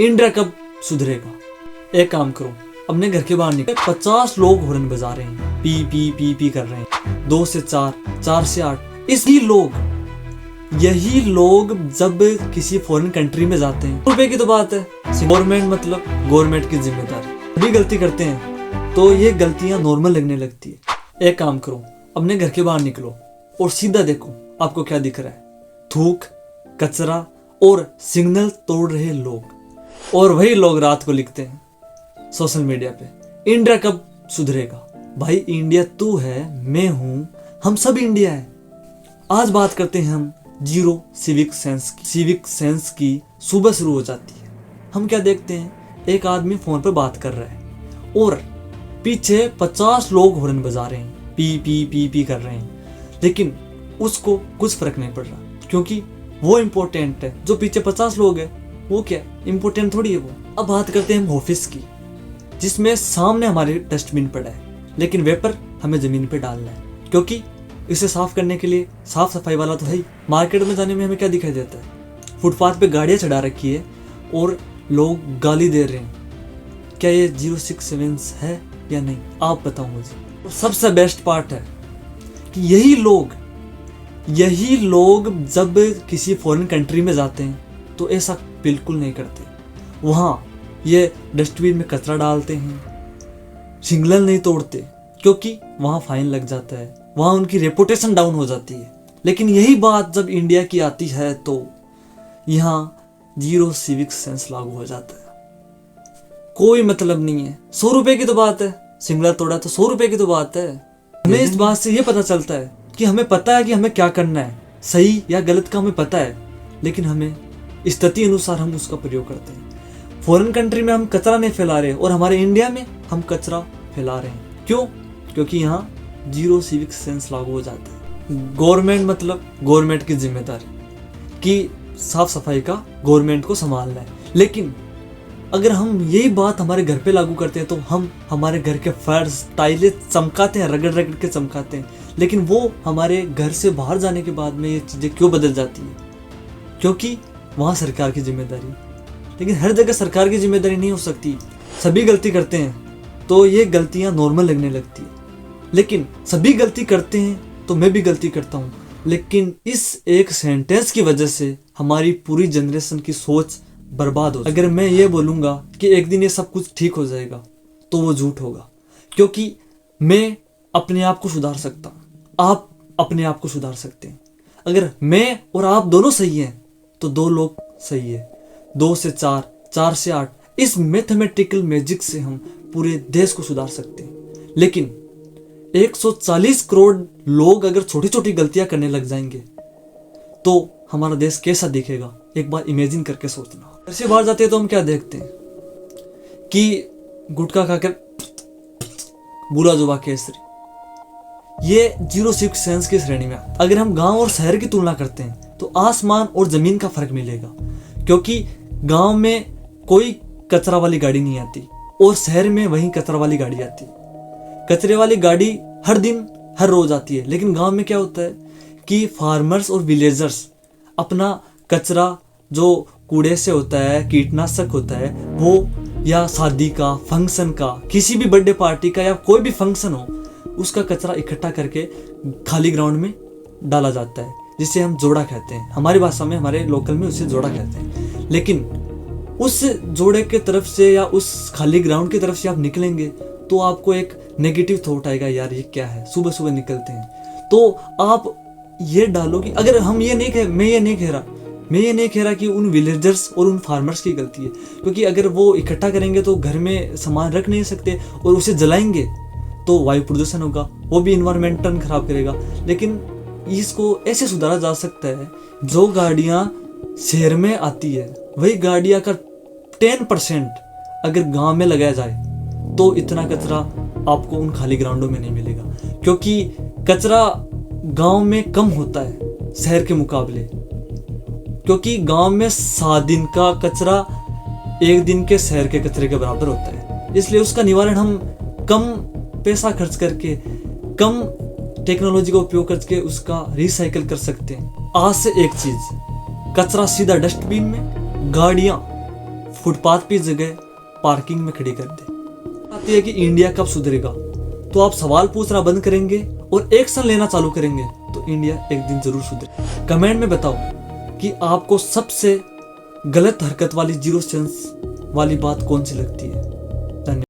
India कब सुधरेगा? एक काम करो, अपने घर के बाहर निकल, 50 लोग हॉर्न बजा रहे हैं, पी पी पी पी कर रहे हैं, 2 से 4, 4 से 8। यही लोग जब किसी फॉरेन कंट्री में जाते हैं, रुपए की तो बात है, गवर्नमेंट मतलब गवर्नमेंट की जिम्मेदारी, भी गलती करते हैं तो ये गलतियां नॉर्मल लगने लगती है। एक काम करो, अपने घर के बाहर निकलो और सीधा देखो आपको क्या दिख रहा है, थूक, कचरा और सिग्नल तोड़ रहे लोग। और वही लोग रात को लिखते हैं सोशल मीडिया पे, इंडिया कब सुधरेगा? भाई इंडिया तू है, मैं हूं, हम सब इंडिया है। आज बात करते हैं हम जीरो सिविक सेंस की। सिविक सेंस की सुबह शुरू हो जाती है। हम क्या देखते हैं, एक आदमी फोन पर बात कर रहा है और पीछे 50 लोग हॉर्न बजा रहे हैं, पी पी पी पी कर रहे हैं, लेकिन उसको कुछ फर्क नहीं पड़ रहा क्योंकि वो इम्पोर्टेंट है। जो पीछे 50 लोग हैं वो क्या इम्पोर्टेंट थोड़ी है वो। अब बात करते हैं हम ऑफिस की, जिसमें सामने हमारे डस्टबिन पड़ा है, लेकिन वेपर हमें जमीन पे डालना है क्योंकि इसे साफ करने के लिए साफ सफाई वाला तो है ही। मार्केट में जाने में हमें क्या दिखाई देता है, फुटपाथ पे गाड़ियां चढ़ा रखी है और लोग गाली दे रहे हैं। क्या ये 067 है या नहीं, आप बताओ मुझे। और सबसे बेस्ट पार्ट है कि यही लोग जब किसी फॉरेन कंट्री में जाते हैं तो ऐसा बिल्कुल नहीं करते। वहाँ ये डस्टबिन में कचरा डालते हैं, सिग्नल नहीं तोड़ते क्योंकि वहाँ फाइन लग जाता है, वहाँ उनकी रेपुटेशन डाउन हो जाती है। लेकिन यही बात जब इंडिया की आती है तो यहाँ जीरो सिविक सेंस लागू हो जाता है। कोई मतलब नहीं है, 100 रुपए की तो बात है, सिग्नल तोड़ा तो 100 रुपए की तो बात है। हमें इस बात से ये पता चलता है कि हमें पता है कि हमें क्या करना है, सही या गलत का हमें पता है, लेकिन हमें स्थिति अनुसार हम उसका प्रयोग करते हैं। फॉरेन कंट्री में हम कचरा नहीं फैला रहे और हमारे इंडिया में हम कचरा फैला रहे हैं। क्यों? क्योंकि यहाँ जीरो सिविक सेंस लागू हो जाता है। गवर्नमेंट मतलब गवर्नमेंट की जिम्मेदारी कि साफ सफाई का गवर्नमेंट को संभालना है, लेकिन अगर हम यही बात हमारे घर पे लागू करते हैं तो हम हमारे घर के फर्श टाइलें चमकाते हैं, रगड़ रगड़ के चमकाते हैं, लेकिन वो हमारे घर से बाहर जाने के बाद में ये चीज़ें क्यों बदल जाती है? क्योंकि वहाँ सरकार की जिम्मेदारी। लेकिन हर जगह सरकार की जिम्मेदारी नहीं हो सकती, सभी गलती करते हैं तो ये गलतियाँ नॉर्मल लगने लगती है। लेकिन सभी गलती करते हैं तो मैं भी गलती करता हूँ, लेकिन इस एक सेंटेंस की वजह से हमारी पूरी जनरेशन की सोच बर्बाद हो। अगर मैं ये बोलूँगा कि एक दिन ये सब कुछ ठीक हो जाएगा तो वो झूठ होगा, क्योंकि मैं अपने आप को सुधार सकता हूँ, आप अपने आप को सुधार सकते हैं। अगर मैं और आप दोनों सही हैं तो 2 लोग सही है, 2 से 4, 4 से 8। इस मैथमेटिकल मैजिक से हम पूरे देश को सुधार सकते हैं। लेकिन 140 करोड़ लोग अगर छोटी छोटी गलतियां करने लग जाएंगे तो हमारा देश कैसा दिखेगा, एक बार इमेजिन करके सोचना। घर से बाहर जाते हैं तो हम क्या देखते हैं कि गुटखा खाकर बुरा जुबा केसरी, ये जीरो सिविक सेंस की श्रेणी में। अगर हम गांव और शहर की तुलना करते हैं तो आसमान और जमीन का फर्क मिलेगा, क्योंकि गांव में कोई कचरा वाली गाड़ी नहीं आती और शहर में वही कचरा वाली गाड़ी आती है। कचरे वाली गाड़ी हर दिन हर रोज आती है, लेकिन गांव में क्या होता है कि फार्मर्स और विलेजर्स अपना कचरा जो कूड़े से होता है, कीटनाशक होता है, वो या शादी का, फंक्शन का, किसी भी बर्थडे पार्टी का या कोई भी फंक्शन हो, उसका कचरा इकट्ठा करके खाली ग्राउंड में डाला जाता है, जिसे हम जोड़ा कहते हैं। हमारी भाषा में, हमारे लोकल में उसे जोड़ा कहते हैं। लेकिन उस जोड़े के तरफ से या उस खाली ग्राउंड की तरफ से आप निकलेंगे तो आपको एक नेगेटिव थॉट आएगा, यार ये क्या है। सुबह सुबह निकलते हैं तो आप ये डालो कि अगर हम मैं ये नहीं कह रहा कि उन विलेजर्स और उन फार्मर्स की गलती है, क्योंकि अगर वो इकट्ठा करेंगे तो घर में सामान रख नहीं सकते और उसे जलाएंगे तो वायु प्रदूषण होगा, वो भी इन्वायरमेंटल खराब करेगा। लेकिन इसको ऐसे सुधारा जा सकता है, जो गाड़ियां शहर में आती है वही गाड़ियां का 10% अगर गांव में लगाया जाए तो इतना कचरा आपको उन खाली ग्राउंडों में नहीं मिलेगा, क्योंकि कचरा गांव में कम होता है शहर के मुकाबले, क्योंकि गांव में 7 दिन का कचरा 1 दिन के शहर के कचरे के बराबर होता है। इसलिए उसका निवारण हम कम पैसा खर्च करके, कम टेक्नोलॉजी का उपयोग करके उसका रिसाइकल कर सकते हैं। आज से एक चीज, कचरा सीधा डस्टबिन में, गाड़ियां फुटपाथ की जगह पार्किंग में खड़ी कर दे। आती है कि इंडिया कब सुधरेगा, तो आप सवाल पूछना बंद करेंगे और एक्शन लेना चालू करेंगे तो इंडिया एक दिन जरूर सुधरे। कमेंट में बताओ कि आपको सबसे गलत हरकत वाली, जीरो सेंस वाली बात कौन सी लगती है।